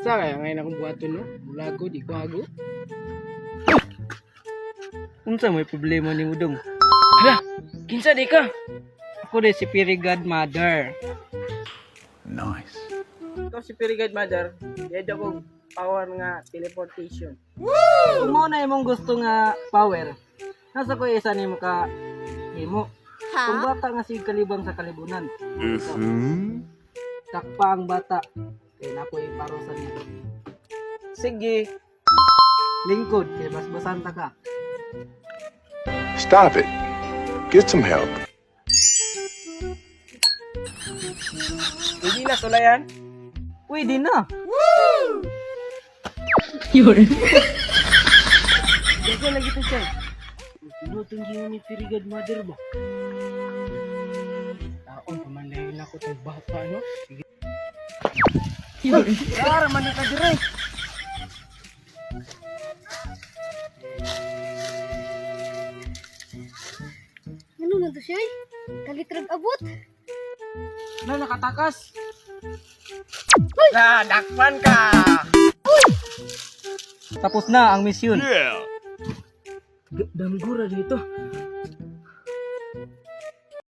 Sa kaya ngayon akong buhaton no? Mula ko, di ko hago. Unsa may problema ni Udong? Hala, kinsa di ka? Ako rin si Fairy Godmother. Nice. Ikaw si Fairy Godmother, yadda kong power nga teleportation. Kung mo na imong gusto nga power, nasa ko isa nimo ka imo. Kung bata nga si kalibang sa kalibunan. Takpa ang bata. Kaya na po iparosa niya. Sige. Lingkod, kaya basbasanta ka. Stop it. Get some help. Hindi na sulayan. Pwede na. Diyan lagi ito siya. Pinutong yun ni Fairy Godmother ba? Taon, pamandahin ako itong bata, no? Sige. Kara, manika dire. Ano man to siya? Kalitrag abot. Na, nakatakas. Na, dakpan ka. Tapos na ang misyon. Damgura dito.